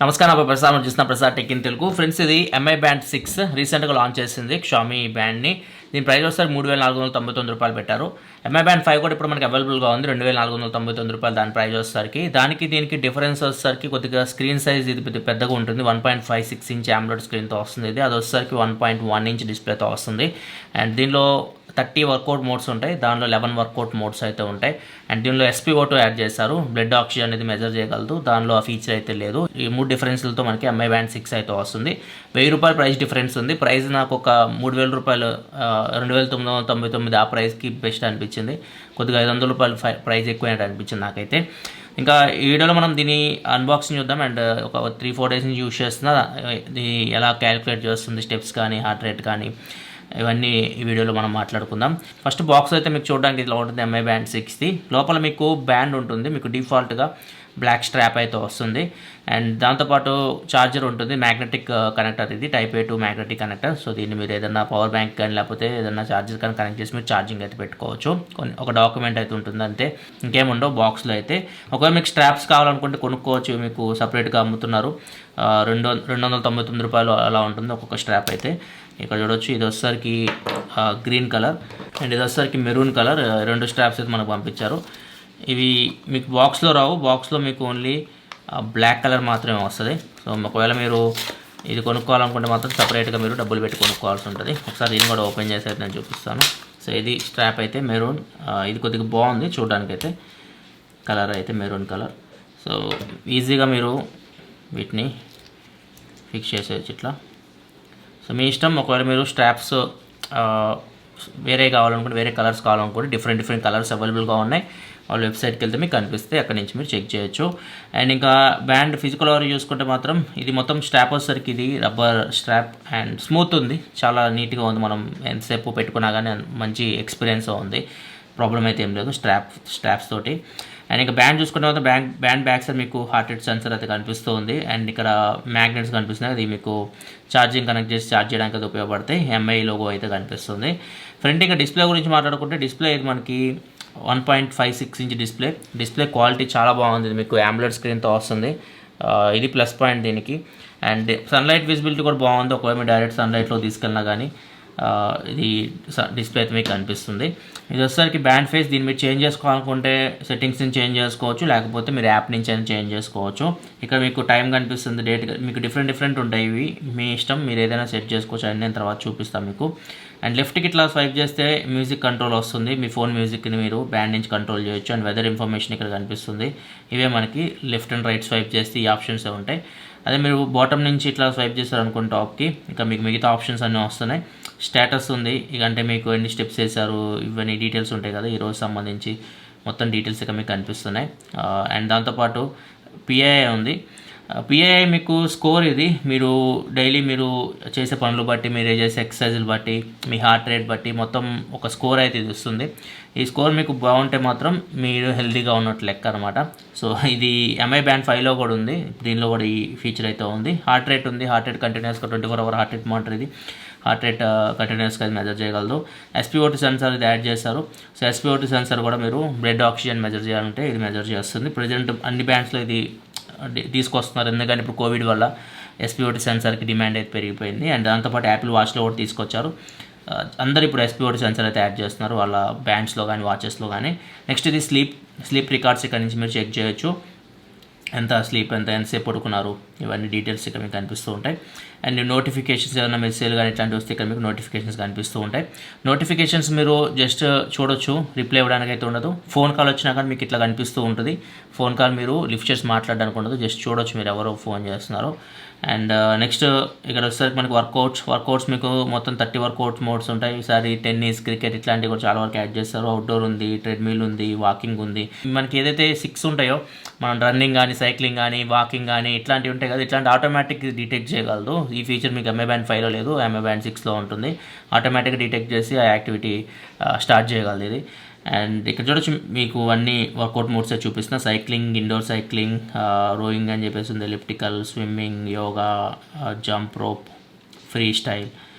నమస్కారం నా ప్రసాద్ చూసిన Prasad tech in Telugu friends. ఇది ఎంఐ బ్యాండ్ 6 రీసెంట్గా లాంచ్ చేసింది షామీ బ్యాండ్ని. దీని ప్రైస్ వస్తారు రూ. 3,499 పెట్టారు. ఎంఐ బ్యాండ్ 5 కూడా ఇప్పుడు మనకి అవైలబుల్గా ఉంది, రూ. 2,499 దాని ప్రైస్ వచ్చేసరికి. దీనికి డిఫరెన్స్ వచ్చేసరికి కొద్దిగా స్క్రీన్ సైజ్ ఇది పెద్దగా ఉంటుంది. 1.56 ఇంచ్ AMOLED స్క్రీన్తో వస్తుంది. అది వచ్చేసరికి 1.1 ఇంచ్ డిస్ప్లేతో వస్తుంది. అండ్ దీనిలో 30 వర్కౌట్ మోడ్స్ ఉంటాయి, దానిలో 11 వర్కౌట్ మోడ్స్ అయితే ఉంటాయి. అండ్ దీనిలో SpO2 యాడ్ చేశారు, బ్లడ్ ఆక్సిజన్ అనేది మెజర్ చేయగలదు. దానిలో ఆ ఫీచర్ అయితే లేదు. ఈ 3 డిఫరెన్స్లతో మనకి ఎంఐ బ్యాండ్ 6 అయితే వస్తుంది. ₹1000 ప్రైస్ డిఫరెన్స్ ఉంది. ప్రైస్ నాకు ఒక ₹3,000 2,999 ఆ ప్రైస్కి బెస్ట్ అనిపించింది. కొద్దిగా ₹500 ప్రైస్ ఎక్కువైనట్టు అనిపించింది నాకైతే. ఇంకా ఈ వీడియోలో మనం దీని అన్బాక్సింగ్ చూద్దాం. అండ్ ఒక 3-4 డేస్ నుంచి యూస్ చేస్తున్నా ఇది ఎలా క్యాలిక్యులేట్ చేస్తుంది, స్టెప్స్ కానీ హార్ట్ రేట్ కానీ ఇవన్నీ ఈ వీడియోలో మనం మాట్లాడుకుందాం. ఫస్ట్ బాక్స్ అయితే మీకు చూడడానికి ఇట్లా ఉంటుంది. ఎంఐ బ్యాండ్ 6ది లోపల మీకు బ్యాండ్ ఉంటుంది. మీకు డిఫాల్ట్గా బ్లాక్ స్ట్రాప్ అయితే వస్తుంది. అండ్ దాంతోపాటు ఛార్జర్ ఉంటుంది, మ్యాగ్నెటిక్ కనెక్టర్. ఇది type A to magnetic connector. So దీన్ని మీరు ఏదైనా పవర్ బ్యాంక్ కానీ లేకపోతే ఏదైనా ఛార్జర్ కానీ కనెక్ట్ చేసి మీరు ఛార్జింగ్ అయితే పెట్టుకోవచ్చు. ఒక డాక్యుమెంట్ అయితే ఉంటుంది అంతే, ఇంకేముండవు బాక్స్లో అయితే. ఒకవేళ మీకు స్ట్రాప్స్ కావాలనుకుంటే కొనుక్కోవచ్చు, మీకు సపరేట్గా అమ్ముతున్నారు. ₹299 అలా ఉంటుంది ఒక్కొక్క స్ట్రాప్ అయితే. ఇక్కడ చూడొచ్చు, ఇది వచ్చేసరికి గ్రీన్ కలర్ అండ్ ఇది వచ్చేసరికి మెరూన్ కలర్. 2 స్ట్రాప్స్ అయితే మనకు పంపించారు. ఇవి మీకు బాక్స్లో రావు, బాక్స్లో మీకు ఓన్లీ బ్లాక్ కలర్ మాత్రమే వస్తుంది. సో ఒకవేళ మీరు ఇది కొనుక్కోవాలనుకుంటే మాత్రం సపరేట్గా మీరు డబ్బులు పెట్టి కొనుక్కోవాల్సి ఉంటుంది. ఒకసారి దీన్ని కూడా ఓపెన్ చేసి అయితే నేను చూపిస్తాను. సో ఇది స్ట్రాప్ అయితే మెరూన్, ఇది కొద్దిగా బాగుంది చూడడానికి అయితే. కలర్ అయితే మెరూన్ కలర్. సో ఈజీగా మీరు వీటిని ఫిక్స్ చేసేయచ్చు ఇట్లా. సో మీ ఇష్టం. ఒకవేళ మీరు స్ట్రాప్స్ వేరే కావాలనుకుంటే, వేరే కలర్స్ కావాలనుకుంటే డిఫరెంట్ కలర్స్ అవైలబుల్గా ఉన్నాయి. వాళ్ళ వెబ్సైట్కి వెళ్తే మీకు కనిపిస్తే అక్కడి నుంచి మీరు చెక్ చేయొచ్చు. అండ్ ఇంకా బ్యాండ్ ఫిజికల్ ఓవర్ చూసుకుంటే మాత్రం ఇది మొత్తం స్ట్రాప్ వచ్చేసరికి ఇది రబ్బర్ స్ట్రాప్ అండ్ స్మూత్ ఉంది, చాలా నీట్గా ఉంది. మనం ఎంతసేపు పెట్టుకున్నా కానీ మంచి ఎక్స్పీరియన్స్ ఉంది, ప్రాబ్లం అయితే ఏం లేదు స్ట్రాప్స్ తోటి. అండ్ ఇంకా బ్యాండ్ చూసుకుంటే మాత్రం బ్యాండ్ బ్యాక్ సైడ్ మీకు హార్ట్ రేట్ సెన్సర్ అయితే కనిపిస్తూ ఉంది. అండ్ ఇక్కడ మ్యాగ్నెట్స్ కనిపిస్తున్నాయి, అది మీకు ఛార్జింగ్ కనెక్ట్ చేసి ఛార్జ్ చేయడానికి అయితే ఉపయోగపడతాయి. ఎంఐ లోగో అయితే కనిపిస్తుంది. ఫ్రంట్ ఇంకా డిస్ప్లే గురించి మాట్లాడుకుంటే, డిస్ప్లే ఇది మనకి 1.56 ఇంచ్ డిస్ప్లే క్వాలిటీ చాలా బాగుంది. ఇది మీకు AMOLED స్క్రీన్తో వస్తుంది, ఇది ప్లస్ పాయింట్ దీనికి. అండ్ సన్లైట్ విజిబిలిటీ కూడా బాగుంది. ఒకవేళ మీరు డైరెక్ట్ సన్లైట్లో తీసుకెళ్ళినా కానీ ఇది డిస్ప్లే అయితే మీకు కనిపిస్తుంది. ఇది వచ్చేసరికి బ్యాండ్ ఫేస్. దీన్ని మీరు చేంజ్ చేసుకోవాలనుకుంటే సెట్టింగ్స్ నుంచి చేంజ్ చేసుకోవచ్చు, లేకపోతే మీరు యాప్ నుంచి అయినా చేంజ్ చేసుకోవచ్చు. ఇక్కడ మీకు టైం కనిపిస్తుంది, డేట్, మీకు డిఫరెంట్ ఉంటాయి. ఇవి మీ ఇష్టం, మీరు ఏదైనా సెట్ చేసుకోవచ్చు. అని నేను తర్వాత చూపిస్తాను మీకు. అండ్ లెఫ్ట్కి ఇట్లా స్వైప్ చేస్తే మ్యూజిక్ కంట్రోల్ వస్తుంది. మీ ఫోన్ మ్యూజిక్ని మీరు బ్యాండ్ నుంచి కంట్రోల్ చేయొచ్చు. అండ్ వెదర్ ఇన్ఫర్మేషన్ ఇక్కడ కనిపిస్తుంది. ఇవే మనకి లెఫ్ట్ అండ్ రైట్ స్వైప్ చేస్తే ఈ ఆప్షన్స్ ఉంటాయి. అదే మీరు బాటమ్ నుంచి ఇట్లా స్వైప్ చేస్తారనుకోండి టాప్కి, ఇంకా మీకు మిగతా ఆప్షన్స్ అన్నీ వస్తున్నాయి. స్టేటస్ ఉంది, ఇక అంటే మీకు ఎన్ని స్టెప్స్ చేశారు ఇవన్నీ డీటెయిల్స్ ఉంటాయి కదా, ఈరోజు సంబంధించి మొత్తం డీటెయిల్స్ ఇక మీకు కనిపిస్తున్నాయి. అండ్ దాంతోపాటు PII ఉంది. PII మీకు స్కోర్. ఇది మీరు డైలీ మీరు చేసే పనులు బట్టి, మీరు చేసే ఎక్సర్సైజులు బట్టి, మీ హార్ట్ రేట్ బట్టి మొత్తం ఒక స్కోర్ అయితే ఇది ఇస్తుంది. ఈ స్కోర్ మీకు బాగుంటే మాత్రం మీరు హెల్తీగా ఉన్నట్టు లెక్క అనమాట. సో ఇది ఎంఐ బ్యాండ్ 5లో కూడా ఉంది, దీనిలో కూడా ఈ ఫీచర్ అయితే ఉంది. హార్ట్ రేట్ ఉంది, హార్ట్ రేట్ కంటిన్యూస్గా 24 అవర్ హార్ట్ రేట్ మానిటర్. ఇది హార్ట్ రేట్ కంటిన్యూస్గా అది మెజర్ చేయగలదు. SpO2 సెన్సార్ ఇది యాడ్ చేస్తారు. సో SpO2 సెన్సార్ కూడా మీరు బ్లడ్ ఆక్సిజన్ మెజర్ చేయాలంటే ఇది మెజర్ చేస్తుంది. ప్రజెంట్ అన్ని బ్యాండ్స్లో ఇది తీసుకొస్తున్నారు, ఎందుకంటే ఇప్పుడు కోవిడ్ వల్ల SpO2 సెన్సార్కి డిమాండ్ అయితే పెరిగిపోయింది. అండ్ దాంతోపాటు యాపిల్ వాచ్లో కూడా తీసుకొచ్చారు. అందరూ ఇప్పుడు SpO2 సెన్సార్ అయితే యాడ్ చేస్తున్నారు వాళ్ళ బ్యాండ్స్లో కానీ వాచెస్లో కానీ. నెక్స్ట్ ఇది స్లీప్ రికార్డ్స్ ఇక్కడ నుంచి మీరు చెక్ చేయొచ్చు. ఎంతసేపు పడుకున్నారు ఇవన్నీ డీటెయిల్స్ ఇక్కడ మీకు కనిపిస్తూ ఉంటాయి. అండ్ నోటిఫికేషన్స్, ఏదైనా మెసేజ్ కానీ ఇట్లాంటివి వస్తే ఇక్కడ మీకు నోటిఫికేషన్స్ కనిపిస్తూ ఉంటాయి. నోటిఫికేషన్స్ మీరు జస్ట్ చూడొచ్చు, రిప్లై ఇవ్వడానికి అయితే ఉండదు. ఫోన్ కాల్ వచ్చినా కానీ మీకు ఇట్లా కనిపిస్తూ ఉంటుంది. ఫోన్ కాల్ మీరు లిఫ్ట్ చేసి మాట్లాడడానికి ఉండదు, జస్ట్ చూడొచ్చు మీరు ఎవరో ఫోన్ చేస్తున్నారో. అండ్ నెక్స్ట్ ఇక్కడ వచ్చేసరికి మనకి వర్కౌట్స్ మీకు మొత్తం 30 వర్కౌట్ మోడ్స్ ఉంటాయి. ఈసారి టెన్నిస్, క్రికెట్ ఇట్లాంటివి కూడా చాలా వరకు యాడ్ చేస్తారు. అవుట్డోర్ ఉంది, ట్రెడ్మిల్ ఉంది, వాకింగ్ ఉంది. మనకి ఏదైతే 6 ఉంటాయో, మనం రన్నింగ్ కానీ, సైక్లింగ్ కానీ, వాకింగ్ కానీ ఇట్లాంటివి ఉంటాయి కదా, ఇట్లాంటి ఆటోమేటిక్ డిటెక్ట్ చేయగలదు. ఈ ఫీచర్ మీకు ఎంఐ బ్యాండ్ 5లో లేదు, ఎంఐ బ్యాండ్ 6లో ఉంటుంది. ఆటోమేటిక్గా డిటెక్ట్ చేసి ఆ యాక్టివిటీ స్టార్ట్ చేయగలదు ఇది. అండ్ ఇక్కడ చూడొచ్చు మీకు అన్ని వర్కౌట్ మోడ్స్ చూపిస్తున్నా. సైక్లింగ్, ఇండోర్ సైక్లింగ్, రోయింగ్ అని చెప్పేసి ఉంది, elliptical, swimming, yoga, jump rope, free style,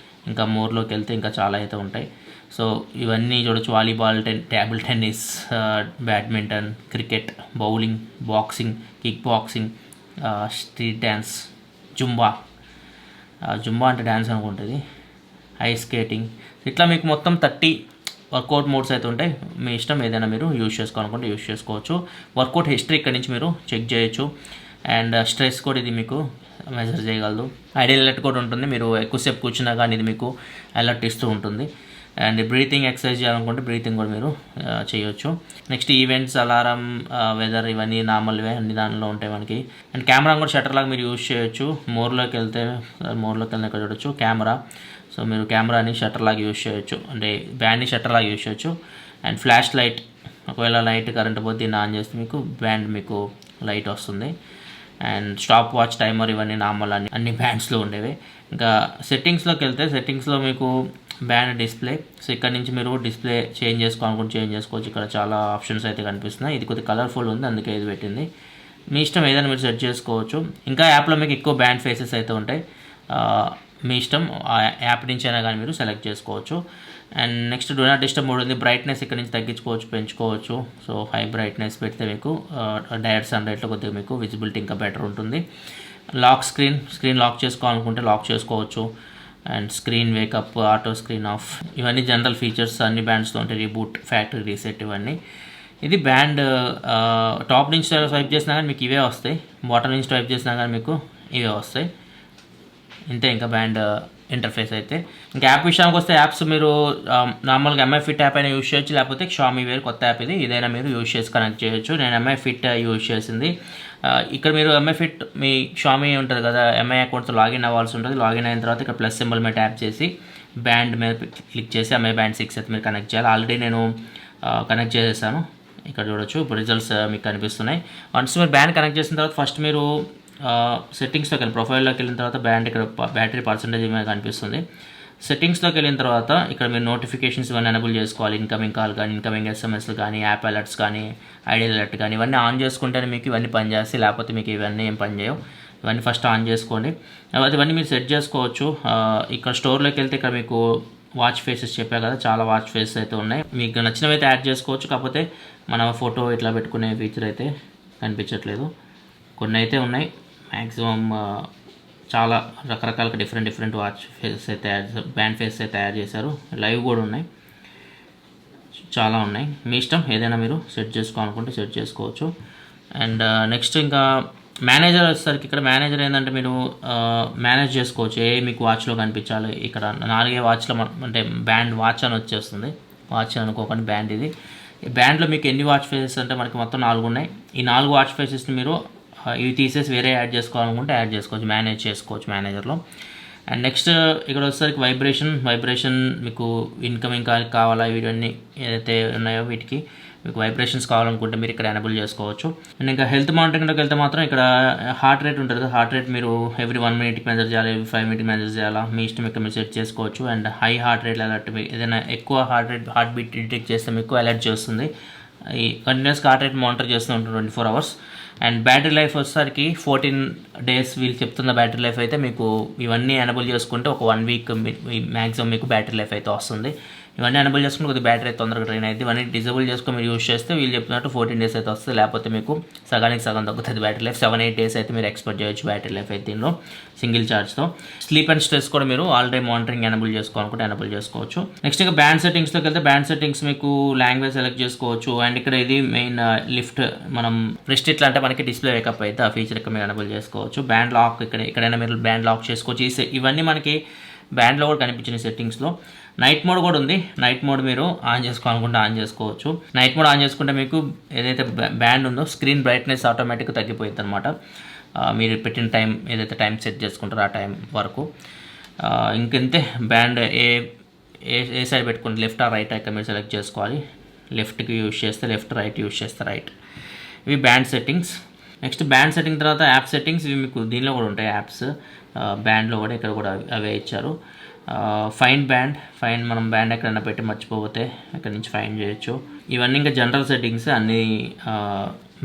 ఇంకా మోర్లోకి వెళ్తే ఇంకా చాలా అయితే ఉంటాయి. సో ఇవన్నీ చూడొచ్చు. Volleyball, table tennis, badminton, cricket, bowling, boxing, kick boxing, street dance, Zumba అంటే డ్యాన్స్ అనుకుంటుంది, ఐస్ స్కేటింగ్, ఇట్లా మీకు మొత్తం 30 వర్కౌట్ మోడ్స్ అయితే ఉంటాయి. మీ ఇష్టం ఏదైనా మీరు యూజ్ చేసుకోవాలనుకుంటే యూజ్ చేసుకోవచ్చు. వర్కౌట్ హిస్టరీ ఇక్కడ నుంచి మీరు చెక్ చేయొచ్చు. అండ్ స్ట్రెస్ కూడా ఇది మీకు మెజర్ చేయగలదు. ఐడియల్ అలర్ట్ కూడా ఉంటుంది, మీరు ఎక్కువసేపు కూర్చున్నా కానీ ఇది మీకు అలర్ట్ ఇస్తూ ఉంటుంది. అండ్ బ్రీతింగ్ ఎక్సర్సైజ్ చేయాలనుకుంటే బ్రీతింగ్ కూడా మీరు చేయొచ్చు. నెక్స్ట్ ఈవెంట్స్, అలారం, వెదర్, ఇవన్నీ నార్మల్వే అన్ని దానిలో ఉంటాయి మనకి. అండ్ కెమెరా కూడా షట్టర్ లాగా మీరు యూజ్ చేయొచ్చు. మోర్లోకి వెళ్తే ఇక్కడ చూడొచ్చు కెమెరా. సో మీరు కెమెరాని షట్టర్ లాగా యూజ్ చేయొచ్చు, అంటే బ్యాండ్ని షట్టర్ లాగా యూజ్ చేయొచ్చు. అండ్ ఫ్లాష్ లైట్, ఒకవేళ లైట్ కరెంట్ పోతే దీన్ని ఆన్ చేస్తే మీకు బ్యాండ్ మీకు లైట్ వస్తుంది. అండ్ స్టాప్ వాచ్, టైమర్, ఇవన్నీ నార్మల్ అన్ని బ్యాండ్స్లో ఉండేవి. ఇంకా సెట్టింగ్స్లోకి వెళ్తే సెట్టింగ్స్లో మీకు బ్యాండ్ డిస్ప్లే. సో ఇక్కడ నుంచి మీరు డిస్ప్లే చేంజ్ చేసుకోవాలనుకుంటే చేంజ్ చేసుకోవచ్చు. ఇక్కడ చాలా ఆప్షన్స్ అయితే కనిపిస్తున్నాయి. ఇది కొద్దిగా కలర్ఫుల్ ఉంది, అందుకే ఇది పెట్టింది. మీ ఇష్టం ఏదైనా మీరు సెట్ చేసుకోవచ్చు. ఇంకా యాప్లో మీకు ఎక్కువ బ్యాండ్ ఫేసెస్ అయితే ఉంటాయి, మీ ఇష్టం ఆ యాప్ నుంచి అయినా కానీ మీరు సెలెక్ట్ చేసుకోవచ్చు. And next do not disturb mode ఉంది. బ్రైట్నెస్ ఇక్కడ నుంచి తగ్గించుకోవచ్చు, పెంచుకోవచ్చు. సో హై బ్రైట్నెస్ పెడితే మీకు డైరెక్ట్ సన్లైట్లో కొద్దిగా మీకు విజిబిలిటీ ఇంకా బెటర్ ఉంటుంది. లాక్ స్క్రీన్ లాక్ చేసుకోవాలనుకుంటే లాక్ చేసుకోవచ్చు. And screen wake up, auto screen off, ఇవన్నీ జనరల్ ఫీచర్స్ అన్ని బ్యాండ్స్లో ఉంటాయి. రీబూట్, ఫ్యాక్టరీ రీసెట్, ఇవన్నీ. ఇది బ్యాండ్ టాప్ నుంచి స్వైప్ చేసినా కానీ మీకు ఇవే వస్తాయి, బాటమ్ నుంచి స్వైప్ చేసినా కానీ మీకు ఇవే వస్తాయి. ఇంతే ఇంకా బ్యాండ్ ఇంటర్ఫేస్ అయితే. ఇంకా యాప్ విషయానికి వస్తే యాప్స్ మీరు నార్మల్గా ఎంఐ ఫిట్ యాప్ అయినా యూజ్ చేయొచ్చు, లేకపోతే షామీ వేర్ కొత్త యాప్ ఇది, ఇదైనా మీరు యూజ్ చేసి కనెక్ట్ చేయొచ్చు. నేను ఎంఐ ఫిట్ యూజ్ చేసింది. ఇక్కడ మీరు ఎంఐ ఫిట్ మీ షామీ ఉంటుంది కదా, ఎంఐ అకౌంట్తో లాగిన్ అవ్వాల్సి ఉంటుంది. లాగిన్ అయిన తర్వాత ఇక్కడ ప్లస్ సింబల్ మీద ట్యాప్ చేసి బ్యాండ్ మీద క్లిక్ చేసి ఎంఐ బ్యాండ్ 6 అయితే మీరు కనెక్ట్ చేయాలి. ఆల్రెడీ నేను కనెక్ట్ చేసేసాను, ఇక్కడ చూడొచ్చు. ఇప్పుడు రిజల్ట్స్ మీకు కనిపిస్తున్నాయి. వన్స్ మీరు బ్యాండ్ కనెక్ట్ చేసిన తర్వాత ఫస్ట్ మీరు సెట్టింగ్స్లోకి వెళ్ళి ప్రొఫైల్లోకి వెళ్ళిన తర్వాత బ్యాండ్ ఇక్కడ బ్యాటరీ పర్సంటేజ్ మీద కనిపిస్తుంది. సెట్టింగ్స్లోకి వెళ్ళిన తర్వాత ఇక్కడ మీరు నోటిఫికేషన్స్ ఇవన్నీ ఎనేబుల్ చేసుకోవాలి. ఇన్కమింగ్ కాల్ కానీ, ఇన్కమింగ్ ఎస్ఎంఎస్లు కానీ, యాప్ అలర్ట్స్ కానీ, ఐడియల్ అలర్ట్ కానీ, ఇవన్నీ ఆన్ చేసుకుంటేనే మీకు ఇవన్నీ పనిచేస్తాయి, లేకపోతే మీకు ఇవన్నీ ఏం పని చేయవు. ఇవన్నీ ఫస్ట్ ఆన్ చేసుకోండి. తర్వాత ఇవన్నీ మీరు సెట్ చేసుకోవచ్చు. ఇక్కడ స్టోర్లోకి వెళ్తే ఇక్కడ మీకు వాచ్ ఫేసెస్ చెప్పా కదా, చాలా వాచ్ ఫేసెస్ అయితే ఉన్నాయి. మీకు నచ్చినవి అయితే యాడ్ చేసుకోవచ్చు. కాకపోతే మన ఫోటో ఇట్లా పెట్టుకునే ఫీచర్ అయితే కనిపించట్లేదు. కొన్ని అయితే ఉన్నాయి, మ్యాక్సిమం చాలా రకరకాలుగా డిఫరెంట్ వాచ్ ఫేసెస్ అయితే బ్యాండ్ ఫేసెస్ అయితే తయారు చేశారు. లైవ్ కూడా ఉన్నాయి, చాలా ఉన్నాయి. మీ ఇష్టం ఏదైనా మీరు సెట్ చేసుకోవాలనుకుంటే సెట్ చేసుకోవచ్చు. అండ్ నెక్స్ట్ ఇంకా మేనేజర్ వచ్చేసరికి ఇక్కడ మేనేజర్ ఏంటంటే మీరు మేనేజ్ చేసుకోవచ్చు, మీకు వాచ్లో కనిపించాలి. ఇక్కడ 4 వాచ్లో అంటే బ్యాండ్ వాచ్ అని వచ్చేస్తుంది. వాచ్ అనుకోకండి, బ్యాండ్ ఇది. ఈ బ్యాండ్లో మీకు ఎన్ని వాచ్ ఫేసెస్ అంటే మనకి మొత్తం 4 ఉన్నాయి. ఈ 4 వాచ్ ఫేసెస్ని మీరు ఇవి తీసేసి వేరే యాడ్ చేసుకోవాలనుకుంటే యాడ్ చేసుకోవచ్చు, మేనేజ్ చేసుకోవచ్చు మేనేజర్లో. అండ్ నెక్స్ట్ ఇక్కడ వచ్చేసరికి వైబ్రేషన్ మీకు ఇన్కమింగ్ కాల్ కావాలా, ఇవన్నీ ఏదైతే ఉన్నాయో వీటికి మీకు వైబ్రేషన్స్ కావాలనుకుంటే మీరు ఇక్కడ ఎనేబుల్ చేసుకోవచ్చు. అండ్ ఇంకా హెల్త్ మానిటరింగ్లోకి వెళ్తే మాత్రం ఇక్కడ హార్ట్ రేట్ ఉంటుంది. హార్ట్ రేట్ మీరు ఎవ్రీ 1 మినిట్కి మెజర్ చేయాలి, ఎవ్రీ 5 మినిట్కి మెజర్ చేయాలా, మీ ఇష్టం ఇక్కడ మీరు సెట్ చేసుకోవచ్చు. And high heart rate alert, ఏదైనా ఎక్కువ హార్ట్ బీట్ డిటెక్ట్ చేస్తే మీకు అలర్ట్ చేస్తుంది. ఈ కంటిన్యూస్గా హార్ట్ రేట్ మానిటర్ చేస్తూ ఉంటుంది 24 అవర్స్. అండ్ బ్యాటరీ లైఫ్ వచ్చేసరికి 14 డేస్ వీళ్ళు చెప్తున్న బ్యాటరీ లైఫ్ అయితే మీకు ఇవన్నీ ఎనేబుల్ చేసుకుంటే ఒక 1 వీక్ మ్యాక్సిమం మీకు బ్యాటరీ లైఫ్ అయితే వస్తుంది. ఇవన్నీ ఎనేబుల్ చేసుకుంటే కొద్దిగా బ్యాటరీ అయితే తొందరగా డ్రైన్ అయితే. ఇవన్నీ డిజేబుల్ చేసుకొని మీరు యూజ్ చేస్తే వీళ్ళు చెప్పినట్టు 14 డేస్ అయితే వస్తుంది, లేకపోతే మీకు సగానికి సగం తగ్గుతుంది బ్యాటరీ లైఫ్. 7-8 డేస్ అయితే మీరు ఎక్స్పెక్ట్ చేయొచ్చు బ్యాటరీ లైఫ్ అయితే దీనిలో సింగిల్ ఛార్జ్తో. స్లీప్ అండ్ స్ట్రెస్ కూడా మీరు ఆల్ డే మానిటరింగ్ ఎనేబుల్ చేసుకోవాలనుకుంటే ఎనేబుల్ చేసుకోవచ్చు. నెక్స్ట్ ఇంకా బ్యాండ్ సెట్టింగ్స్లోకి వెళ్తే బ్యాండ్ సెట్టింగ్స్ మీకు లాంగ్వేజ్ సెలెక్ట్ చేసుకోవచ్చు. అండ్ ఇక్కడ ఇది మెయిన్ లిఫ్ట్, మనం ప్రెస్ట్ ఇట్లా అంటే మనకి డిస్ప్లే వేకప్ అయితే ఆ ఫీచర్ ఇక్కడ మీరు ఎనేబుల్ చేసుకోవచ్చు. బ్యాండ్ లాక్ ఎక్కడైనా మీరు బ్యాండ్ లాక్ చేసుకోవచ్చు. ఇవన్నీ మనకి బ్యాండ్లో కూడా కనిపించిన సెట్టింగ్స్లో. నైట్ మోడ్ కూడా ఉంది. నైట్ మోడ్ మీరు ఆన్ చేసుకోవాలనుకుంటే ఆన్ చేసుకోవచ్చు. నైట్ మోడ్ ఆన్ చేసుకుంటే మీకు ఏదైతే బ్యాండ్ ఉందో స్క్రీన్ బ్రైట్నెస్ ఆటోమేటిక్గా తగ్గిపోయింది అనమాట, మీరు పెట్టిన టైం ఏదైతే టైం సెట్ చేసుకుంటారో ఆ టైం వరకు. ఇంకంతే, బ్యాండ్ ఏ సైడ్ పెట్టుకుంటే లెఫ్ట్ ఆ రైట్ ఇక్కడ మీరు సెలెక్ట్ చేసుకోవాలి. లెఫ్ట్కి యూజ్ చేస్తే లెఫ్ట్, రైట్ యూజ్ చేస్తే రైట్. ఇవి band settings. Next band setting తర్వాత యాప్ సెట్టింగ్స్. ఇవి మీకు దీనిలో కూడా ఉంటాయి యాప్స్, బ్యాండ్లో కూడా ఇక్కడ కూడా అవే ఇచ్చారు. ఫైండ్ మనం బ్యాండ్ ఎక్కడైనా పెట్టి మర్చిపోతే ఇక్కడ నుంచి ఫైండ్ చేయొచ్చు. ఇవన్నీ ఇంకా జనరల్ సెట్టింగ్స్ అన్ని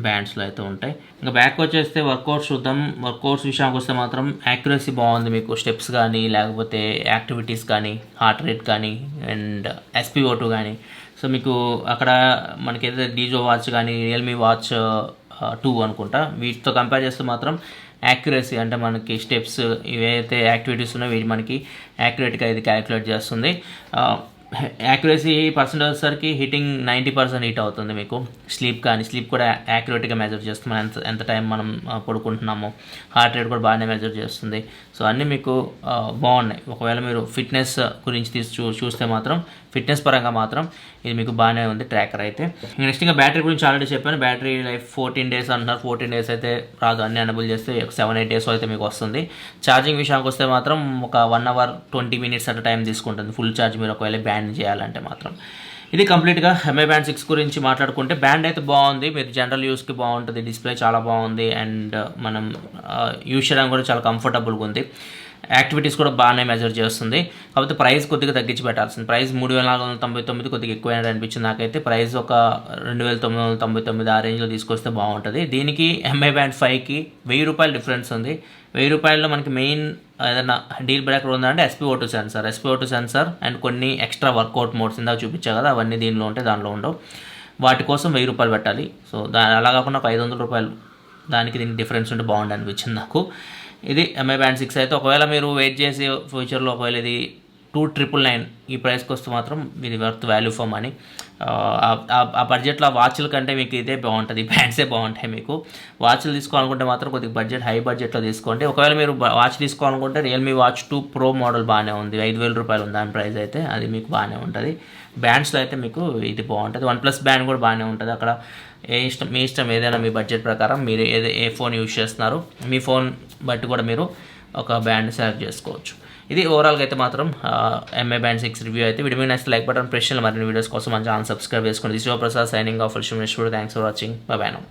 బ్యాండ్స్లో అయితే ఉంటాయి. ఇంకా బ్యాక్ వచ్చేస్తే వర్కౌట్స్ చూద్దాం. వర్కౌట్స్ విషయానికి వస్తే మాత్రం యాక్యురసీ బాగుంది. మీకు స్టెప్స్ కానీ, లేకపోతే యాక్టివిటీస్ కానీ, హార్ట్ రేట్ కానీ, అండ్ SpO2 కానీ. సో మీకు అక్కడ మనకి ఏదైతే డీజో వాచ్ కానీ, రియల్మీ వాచ్ 2 అనుకుంటా, వీటితో కంపేర్ చేస్తే మాత్రం యాక్యురసీ అంటే మనకి స్టెప్స్ ఇవైతే యాక్టివిటీస్ ఉన్నాయో వీటి మనకి యాక్యురేట్గా ఇది క్యాలిక్యులేట్ చేస్తుంది. యాక్యురసీ పర్సెంట్ వచ్చేసరికి హిట్టింగ్ 90% హిట్ అవుతుంది మీకు. స్లీప్ కూడా యాక్యురేట్గా మెజర్ చేస్తుంది. మనం ఎంత టైం మనం పడుకుంటున్నామో. హార్ట్ రేట్ కూడా బాగానే మెజర్ చేస్తుంది. సో అన్నీ మీకు బాగున్నాయి. ఒకవేళ మీరు ఫిట్నెస్ గురించి చూస్తే మాత్రం ఫిట్నెస్ పరంగా మాత్రం ఇది మీకు బాగానే ఉంది ట్రాకర్ అయితే. నెక్స్ట్ ఇంకా బ్యాటరీ గురించి ఆల్రెడీ చెప్పాను. బ్యాటరీ లైఫ్ 14 days అంటున్నారు. 14 days అయితే రాదు, అన్ని ఎనేబుల్ చేస్తే 7-8 days అయితే మీకు వస్తుంది. ఛార్జింగ్ విషయానికి వస్తే మాత్రం ఒక 1 hour 20 minutes అట్లా టైం తీసుకుంటుంది ఫుల్ ఛార్జ్ మీరు ఒకవేళ బ్యాండ్ చేయాలంటే మాత్రం. ఇది కంప్లీట్గా ఎంఐ బ్యాండ్ 6 గురించి మాట్లాడుకుంటే బ్యాండ్ అయితే బాగుంది, మీరు జనరల్ యూస్కి బాగుంటుంది. డిస్ప్లే చాలా బాగుంది అండ్ మనం యూస్ చేయడానికి కూడా చాలా కంఫర్టబుల్గా ఉంది. యాక్టివిటీస్ కూడా బాగానే మెజర్ చేస్తుంది. కాకపోతే ప్రైస్ కొద్దిగా తగ్గించి పెట్టాల్సింది. ప్రైస్ 3,499 కొద్దిగా ఎక్కువైనట్టు అనిపించింది నాకైతే. ప్రైస్ ఒక 2,999 ఆ రేంజ్లో తీసుకొస్తే బాగుంటుంది. దీనికి ఎంఐ బ్యాండ్ 5కి ₹1,000 డిఫరెన్స్ ఉంది. ₹1,000లో మనకి మెయిన్ ఏదైనా డీల్ బ్రేకర్ ఉందంటే SpO2 సెన్సార్ అండ్ కొన్ని ఎక్స్ట్రా వర్కౌట్ మోడ్స్ ఇందాక చూపించా కదా, అవన్నీ దీనిలో ఉంటాయి, దానిలో ఉండవు. వాటి కోసం ₹1,000 పెట్టాలి. సో అలా కాకుండా ఒక ₹500 దానికి దీనికి డిఫరెన్స్ ఉంటే బాగుంది అనిపించింది నాకు. ఇది ఎంఐ బ్యాండ్ 6 అయితే. ఒకవేళ మీరు వెయిట్ చేసి ఫ్యూచర్లో ఒకవేళ ఇది 2,999 ఈ ప్రైస్కి వస్తే మాత్రం ఇది వర్త్ వాల్యూ ఫర్ మనీ. ఆ బడ్జెట్లో వాచ్ల కంటే మీకు ఇదే బాగుంటుంది, బ్యాండ్సే బాగుంటాయి. మీకు వాచ్లు తీసుకోవాలనుకుంటే మాత్రం కొద్దిగా హై బడ్జెట్లో తీసుకోండి. ఒకవేళ మీరు వాచ్ తీసుకోవాలనుకుంటే రియల్మీ వాచ్ 2 Pro మోడల్ బాగానే ఉంది, ₹5,000 ఉంది దాని ప్రైస్ అయితే. అది మీకు బాగానే ఉంటుంది. బ్యాండ్స్లో అయితే మీకు ఇది బాగుంటుంది. OnePlus బ్యాండ్ కూడా బాగానే ఉంటుంది. అక్కడ మీ ఇష్టం ఏదైనా మీ బడ్జెట్ ప్రకారం మీరు ఏ ఫోన్ యూజ్ చేస్తున్నారు మీ ఫోన్ బట్టి కూడా మీరు ఒక బ్యాండ్ సెలెక్ట్ చేసుకోవచ్చు. ఇది ఓవరాల్గా అయితే మాత్రం ఎంఐ బ్యాండ్ 6 రివ్యూ అయితే. వీడియో మీద నచ్చితే లైక్ బటన్ ప్రెస్ చేయాలి. మరిన్ని వీడియోస్ కోసం మన ఛానల్ సబ్స్క్రైబ్ చేసుకోండి. This is Prasad signing off. Thanks for watching. By by now.